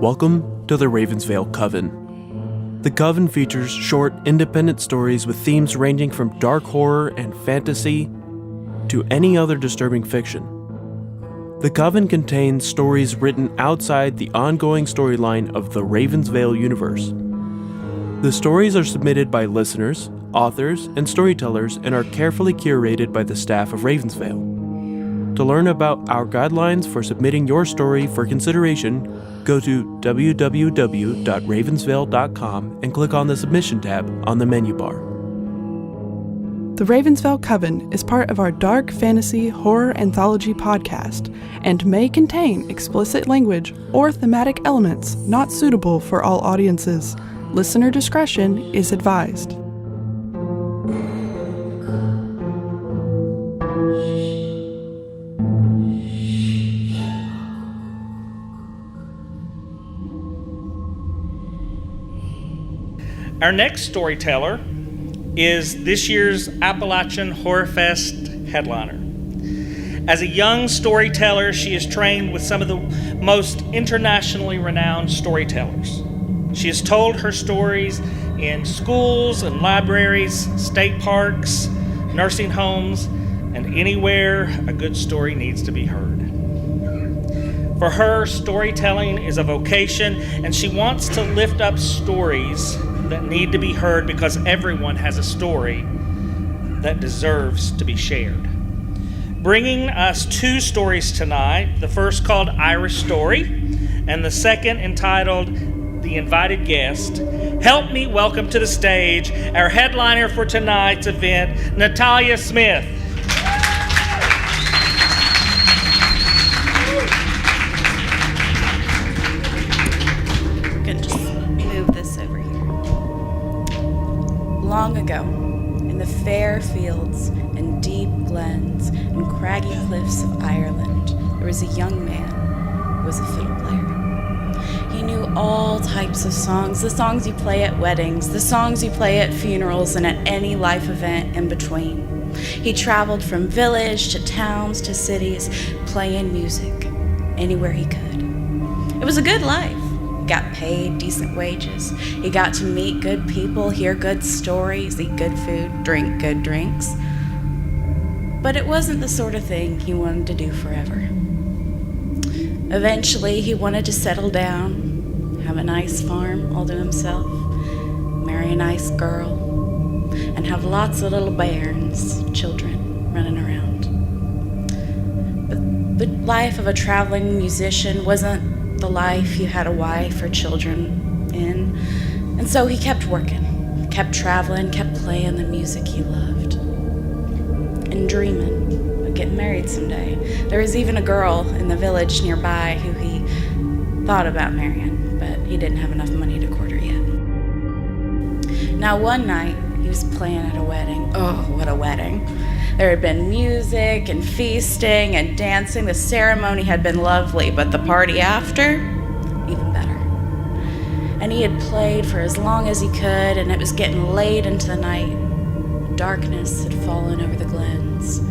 Welcome to the Ravensvale Coven. The Coven features short, independent stories with themes ranging from dark horror and fantasy to any other disturbing fiction. The Coven contains stories written outside the ongoing storyline of the Ravensvale universe. The stories are submitted by listeners, authors, and storytellers and are carefully curated by the staff of Ravensvale. To learn about our guidelines for submitting your story for consideration, go to www.ravensvale.com and click on the Submission tab on the menu bar. The Ravensvale Coven is part of our dark fantasy horror anthology podcast and may contain explicit language or thematic elements not suitable for all audiences. Listener discretion is advised. Our next storyteller is this year's Appalachian Horror Fest headliner. As a young storyteller, she is trained with some of the most internationally renowned storytellers. She has told her stories in schools and libraries, state parks, nursing homes, and anywhere a good story needs to be heard. For her, storytelling is a vocation, and she wants to lift up stories that need to be heard because everyone has a story that deserves to be shared. Bringing us two stories tonight, the first called Irish Story, and the second entitled The Invited Guest. Help me welcome to the stage our headliner for tonight's event, Natayla Smith. Long ago, in the fair fields and deep glens and craggy cliffs of Ireland, there was a young man who was a fiddle player. He knew all types of songs, the songs you play at weddings, the songs you play at funerals, and at any life event in between. He traveled from village to towns to cities, playing music anywhere he could. It was a good life. Got paid decent wages. He got to meet good people, hear good stories, eat good food, drink good drinks. But it wasn't the sort of thing he wanted to do forever. Eventually, he wanted to settle down, have a nice farm all to himself, marry a nice girl, and have lots of little bairns, children, running around. But the life of a traveling musician wasn't the life you had a wife or children in. And so he kept working, kept traveling, kept playing the music he loved, and dreaming of getting married someday. There was even a girl in the village nearby who he thought about marrying, but he didn't have enough money to court her yet. Now one night, he was playing at a wedding. Oh, what a wedding. There had been music and feasting and dancing. The ceremony had been lovely, but the party after, even better. And he had played for as long as he could, and it was getting late into the night. Darkness had fallen over the glens,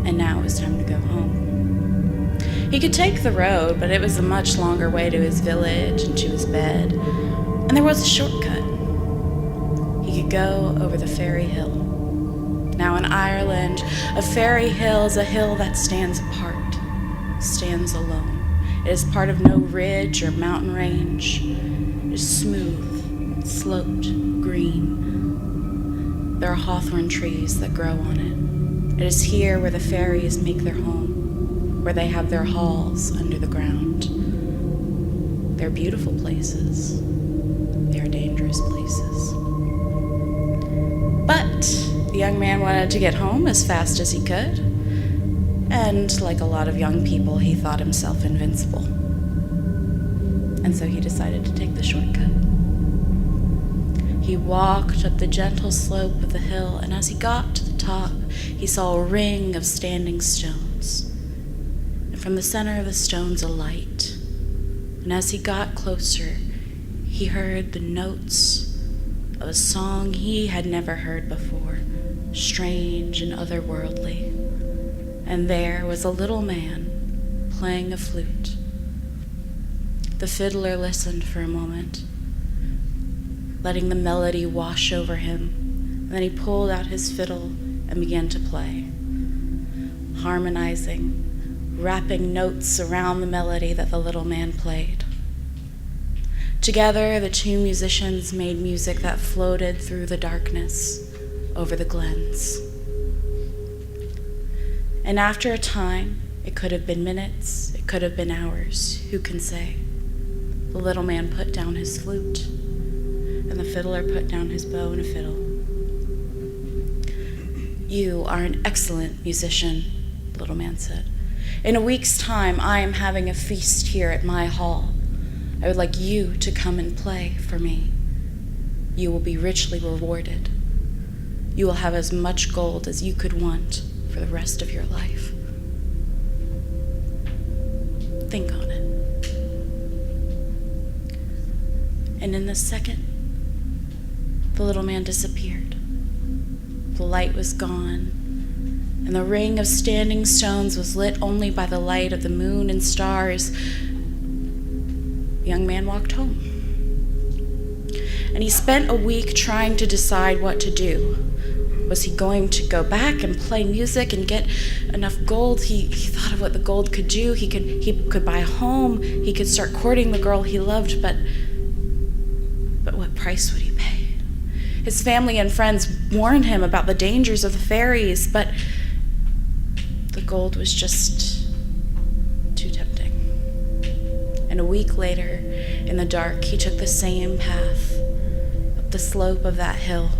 and now it was time to go home. He could take the road, but it was a much longer way to his village and to his bed, and there was a shortcut. He could go over the fairy hill. Now in Ireland, a fairy hill is a hill that stands apart, stands alone. It is part of no ridge or mountain range. It is smooth, sloped, green. There are hawthorn trees that grow on it. It is here where the fairies make their home, where they have their halls under the ground. They're beautiful places. They are dangerous places. But the young man wanted to get home as fast as he could, and like a lot of young people, he thought himself invincible. And so he decided to take the shortcut. He walked up the gentle slope of the hill, and as he got to the top, he saw a ring of standing stones. And from the center of the stones, a light. And as he got closer, he heard the notes of a song he had never heard before, strange and otherworldly. And there was a little man playing a flute. The fiddler listened for a moment, letting the melody wash over him, and then he pulled out his fiddle and began to play, harmonizing, wrapping notes around the melody that the little man played. Together, the two musicians made music that floated through the darkness over the glens. And after a time, it could have been minutes, it could have been hours, who can say? The little man put down his flute, and the fiddler put down his bow and a fiddle. "You are an excellent musician," the little man said. "In a week's time, I am having a feast here at my hall. I would like you to come and play for me. You will be richly rewarded. You will have as much gold as you could want for the rest of your life. Think on it." And in the second, the little man disappeared. The light was gone, and the ring of standing stones was lit only by the light of the moon and stars. The young man walked home, and he spent a week trying to decide what to do. Was he going to go back and play music and get enough gold? He thought of what the gold could do. He could buy a home. He could start courting the girl he loved, but what price would he pay? His family and friends warned him about the dangers of the fairies, but the gold was just too tempting. And a week later, in the dark, he took the same path up the slope of that hill.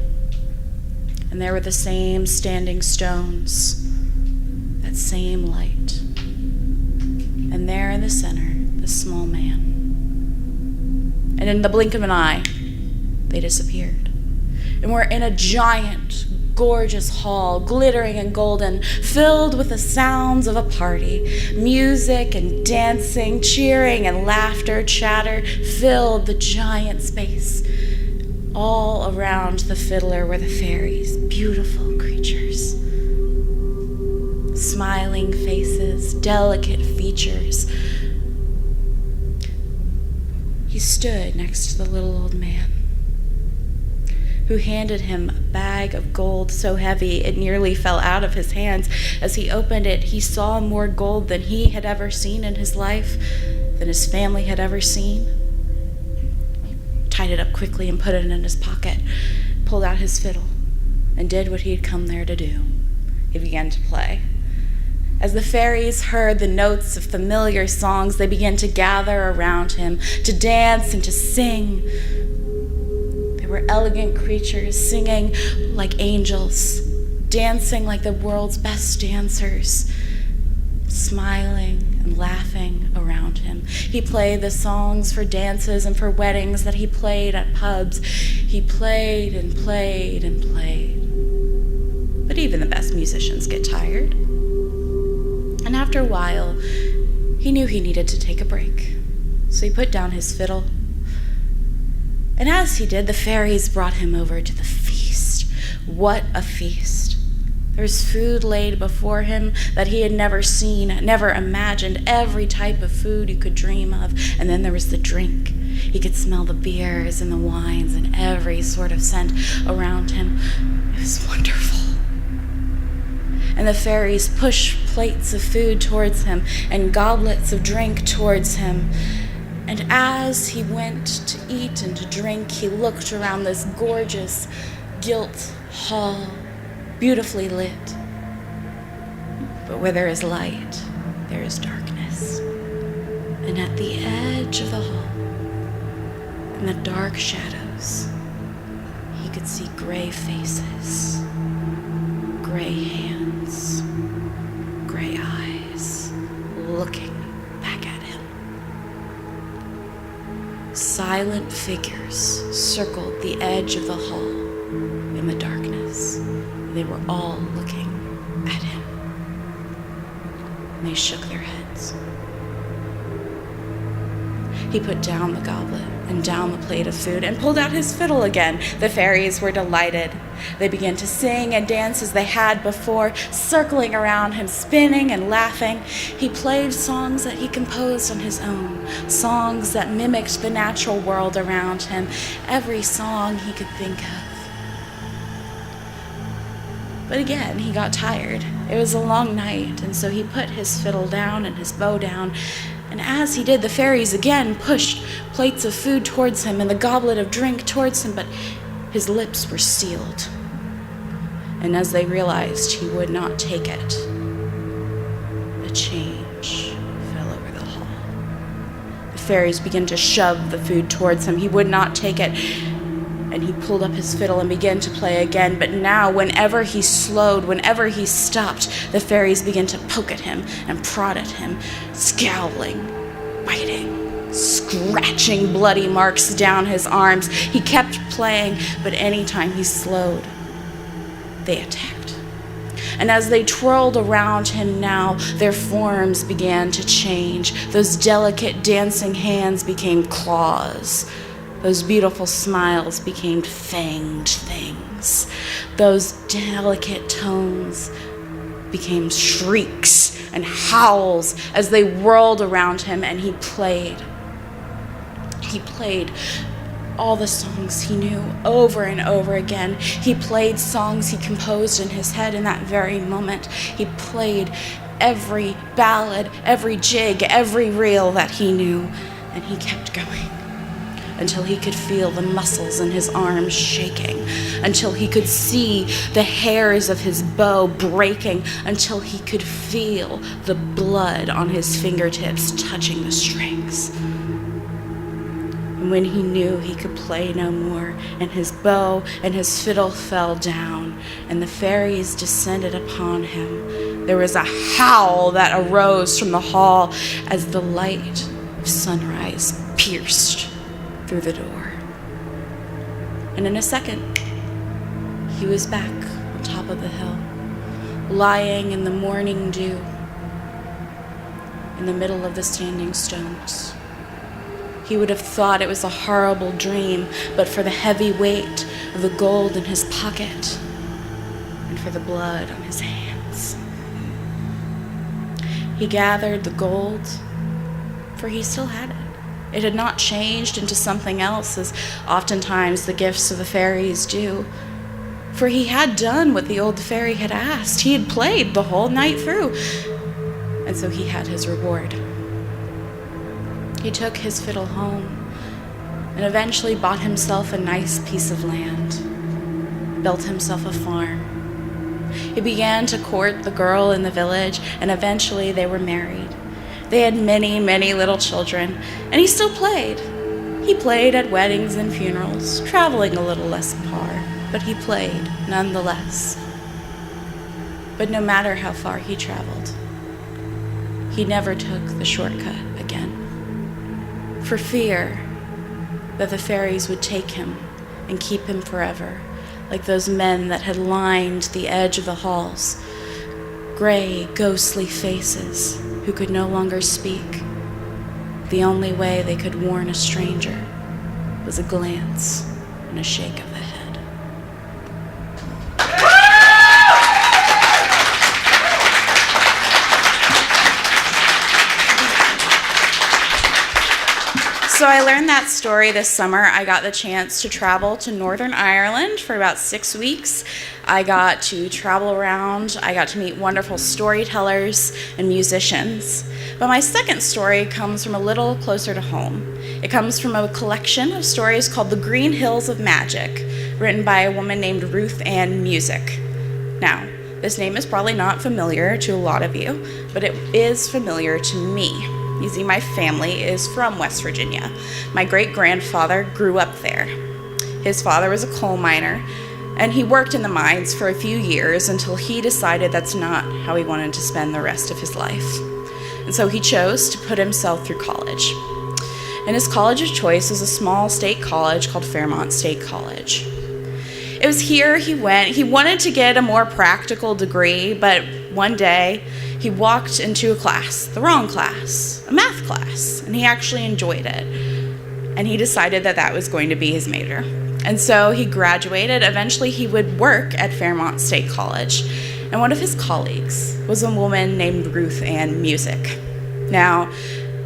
And there were the same standing stones, that same light. And there in the center, the small man. And in the blink of an eye, they disappeared. And we're in a giant, gorgeous hall, glittering and golden, filled with the sounds of a party. Music and dancing, cheering and laughter, chatter filled the giant space. All around the fiddler were the fairies, beautiful creatures. Smiling faces, delicate features. He stood next to the little old man, who handed him a bag of gold so heavy it nearly fell out of his hands. As he opened it, he saw more gold than he had ever seen in his life, than his family had ever seen. He tied it up quickly and put it in his pocket, pulled out his fiddle, and did what he had come there to do. He began to play. As the fairies heard the notes of familiar songs, they began to gather around him, to dance and to sing. They were elegant creatures, singing like angels, dancing like the world's best dancers, smiling and laughing around him. He played the songs for dances and for weddings that he played at pubs. He played and played and played. But even the best musicians get tired. And after a while, he knew he needed to take a break. So he put down his fiddle. And as he did, the fairies brought him over to the feast. What a feast. There was food laid before him that he had never seen, never imagined, every type of food you could dream of. And then there was the drink. He could smell the beers and the wines and every sort of scent around him. It was wonderful. And the fairies pushed plates of food towards him and goblets of drink towards him. And as he went to eat and to drink, he looked around this gorgeous gilt hall, beautifully lit. But where there is light, there is darkness. And at the edge of the hall, in the dark shadows, he could see gray faces, gray hands, gray eyes, looking back at him. Silent figures circled the edge of the hall in the darkness. They were all looking at him. And they shook their heads. He put down the goblet and down the plate of food and pulled out his fiddle again. The fairies were delighted. They began to sing and dance as they had before, circling around him, spinning and laughing. He played songs that he composed on his own, songs that mimicked the natural world around him, every song he could think of. But again, he got tired. It was a long night, and so he put his fiddle down and his bow down, and as he did, the fairies again pushed plates of food towards him and the goblet of drink towards him, but his lips were sealed. And as they realized he would not take it, a change fell over the hall. The fairies began to shove the food towards him. He would not take it, and he pulled up his fiddle and began to play again. But now, whenever he slowed, whenever he stopped, the fairies began to poke at him and prod at him, scowling, biting, scratching bloody marks down his arms. He kept playing, but anytime he slowed, they attacked. And as they twirled around him now, their forms began to change. Those delicate dancing hands became claws. Those beautiful smiles became fanged things. Those delicate tones became shrieks and howls as they whirled around him, and he played. He played all the songs he knew over and over again. He played songs he composed in his head in that very moment. He played every ballad, every jig, every reel that he knew, and he kept going until he could feel the muscles in his arms shaking, until he could see the hairs of his bow breaking, until he could feel the blood on his fingertips touching the strings. And when he knew he could play no more, and his bow and his fiddle fell down, and the fairies descended upon him, there was a howl that arose from the hall as the light of sunrise pierced through the door. And in a second, he was back on top of the hill, lying in the morning dew, in the middle of the standing stones. He would have thought it was a horrible dream, but for the heavy weight of the gold in his pocket and for the blood on his hands. He gathered the gold, for he still had it. It had not changed into something else, as oftentimes the gifts of the fairies do. For he had done what the old fairy had asked. He had played the whole night through, and so he had his reward. He took his fiddle home and eventually bought himself a nice piece of land, built himself a farm. He began to court the girl in the village, and eventually they were married. They had many, many little children, and he still played. He played at weddings and funerals, traveling a little less far, but he played nonetheless. But no matter how far he traveled, he never took the shortcut again, for fear that the fairies would take him and keep him forever, like those men that had lined the edge of the halls, gray, ghostly faces who could no longer speak. The only way they could warn a stranger was a glance and a shake of the head. So I learned that story this summer. I got the chance to travel to Northern Ireland for about 6 weeks. I got to travel around. I got to meet wonderful storytellers and musicians. But my second story comes from a little closer to home. It comes from a collection of stories called The Green Hills of Magic, written by a woman named Ruth Ann Musick. Now, this name is probably not familiar to a lot of you, but it is familiar to me. You see, my family is from West Virginia. My great-grandfather grew up there. His father was a coal miner, and he worked in the mines for a few years until he decided that's not how he wanted to spend the rest of his life. And so he chose to put himself through college. And his college of choice was a small state college called Fairmont State College. It was here he went. He wanted to get a more practical degree, but one day he walked into a class, the wrong class, a math class, and he actually enjoyed it. And he decided that that was going to be his major. And so he graduated. Eventually, he would work at Fairmont State College. And one of his colleagues was a woman named Ruth Ann Musick. Now,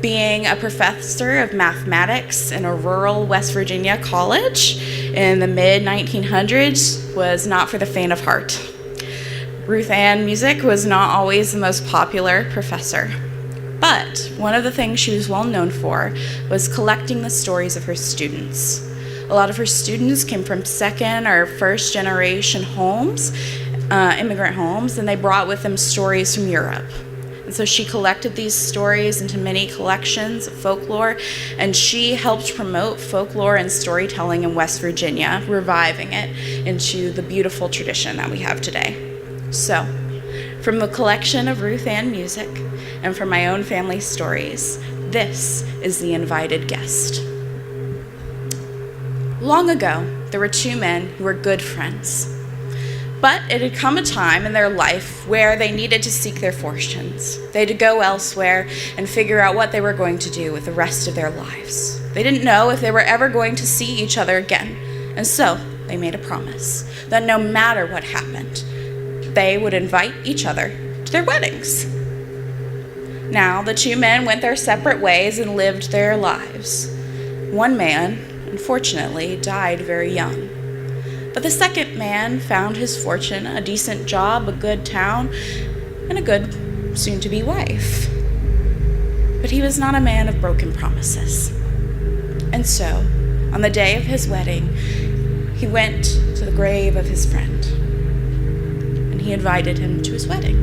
being a professor of mathematics in a rural West Virginia college in the mid-1900s was not for the faint of heart. Ruth Ann Musick was not always the most popular professor. But one of the things she was well known for was collecting the stories of her students. A lot of her students came from second or first generation homes, immigrant homes, and they brought with them stories from Europe. And so she collected these stories into many collections of folklore, and she helped promote folklore and storytelling in West Virginia, reviving it into the beautiful tradition that we have today. So, from the collection of Ruth Ann Musick and from my own family stories, this is The Invited Guest. Long ago, there were two men who were good friends. But it had come a time in their life where they needed to seek their fortunes. They had to go elsewhere and figure out what they were going to do with the rest of their lives. They didn't know if they were ever going to see each other again. And so they made a promise that no matter what happened, they would invite each other to their weddings. Now, the two men went their separate ways and lived their lives. One man, unfortunately, died very young. But the second man found his fortune, a decent job, a good town, and a good soon-to-be wife. But he was not a man of broken promises. And so, on the day of his wedding, he went to the grave of his friend, and he invited him to his wedding.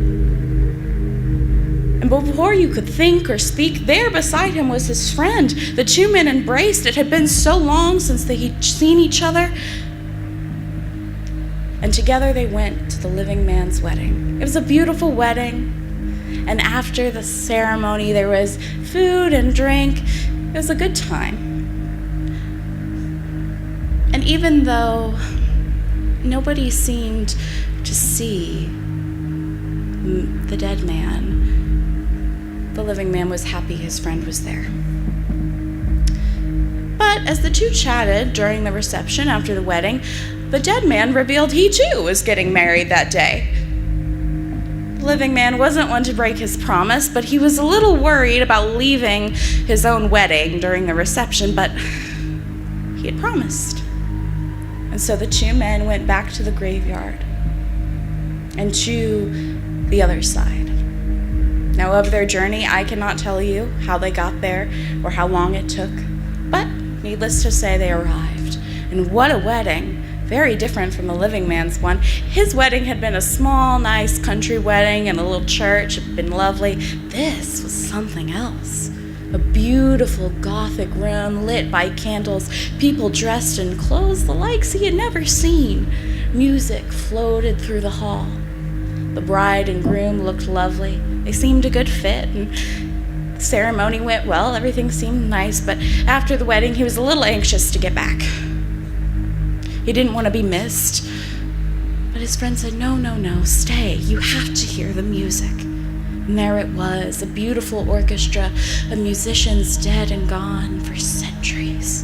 And before you could think or speak, there beside him was his friend. The two men embraced. It had been so long since they had seen each other. And together they went to the living man's wedding. It was a beautiful wedding. And after the ceremony, there was food and drink. It was a good time. And even though nobody seemed to see the dead man, the living man was happy his friend was there. But as the two chatted during the reception after the wedding, the dead man revealed he too was getting married that day. The living man wasn't one to break his promise, but he was a little worried about leaving his own wedding during the reception, but he had promised. And so the two men went back to the graveyard and to the other side. Now, of their journey, I cannot tell you how they got there or how long it took, but needless to say, they arrived. And what a wedding! Very different from the living man's one. His wedding had been a small, nice country wedding in a little church. It had been lovely. This was something else. A beautiful Gothic room lit by candles, people dressed in clothes the likes he had never seen. Music floated through the hall. The bride and groom looked lovely. They seemed a good fit, and the ceremony went well. Everything seemed nice, but after the wedding, he was a little anxious to get back. He didn't want to be missed. But his friend said, no, stay. You have to hear the music. And there it was, a beautiful orchestra of musicians dead and gone for centuries.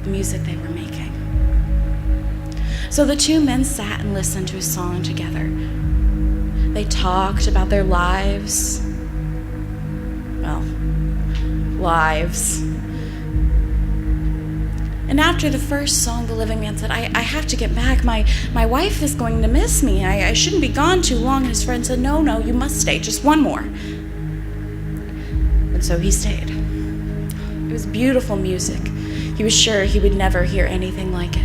The music they were making. So the two men sat and listened to a song together. They talked about their lives. Well, lives. And after the first song, the living man said, I have to get back. My wife is going to miss me. I shouldn't be gone too long. And his friend said, no, you must stay. Just one more. And so he stayed. It was beautiful music. He was sure he would never hear anything like it.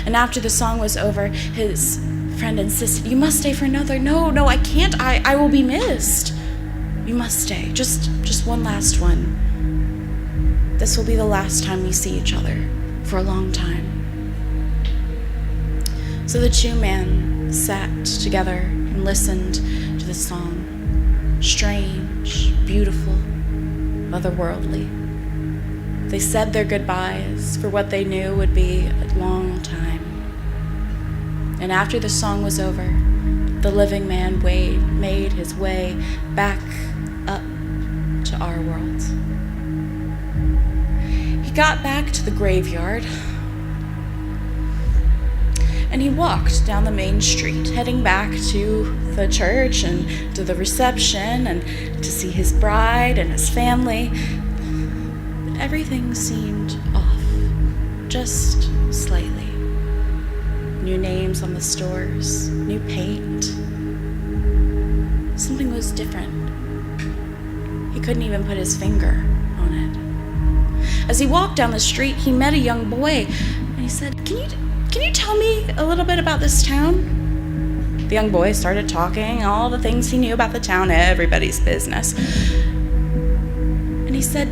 And after the song was over, his friend insisted, you must stay for another. No, I can't. I will be missed. You must stay. Just one last one. This will be the last time we see each other for a long time. So the two men sat together and listened to the song. Strange, beautiful, otherworldly. They said their goodbyes for what they knew would be a long time. And after the song was over, the living man made his way back up to our world. He got back to the graveyard, and he walked down the main street, heading back to the church and to the reception and to see his bride and his family. But everything seemed off, just slightly. New names on the stores, new paint. Something was different. He couldn't even put his finger on it. As he walked down the street, he met a young boy, and he said, Can you tell me a little bit about this town? The young boy started talking, all the things he knew about the town, everybody's business. And he said,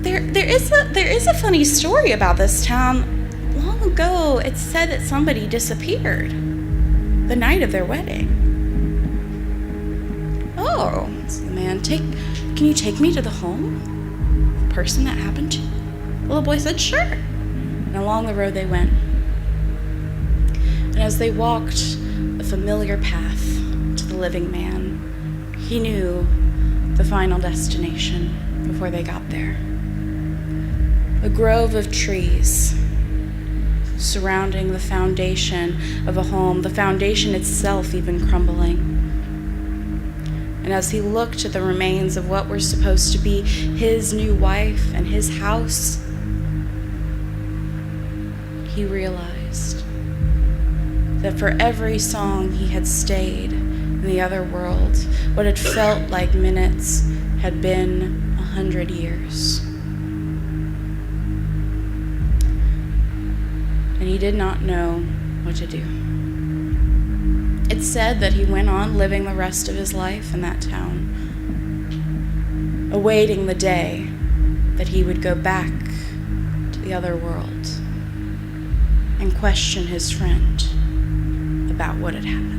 there is a funny story about this town. Long ago, it's said that somebody disappeared the night of their wedding. Oh, said the man, can you take me to the home? The person that happened to? The little boy said, sure. And along the road they went. And as they walked a familiar path to the living man, he knew the final destination before they got there. A grove of trees surrounding the foundation of a home, the foundation itself even crumbling. And as he looked at the remains of what were supposed to be his new wife and his house, he realized that for every song he had stayed in the other world, what had felt like minutes had been 100 years. And he did not know what to do. It's said that he went on living the rest of his life in that town, awaiting the day that he would go back to the other world and question his friend about what had happened.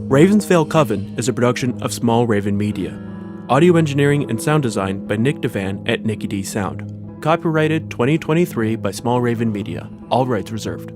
Ravensvale Coven is a production of Small Raven Media. Audio engineering and sound design by Nick Devan at Nicky D Sound. Copyrighted 2023 by Small Raven Media. All rights reserved.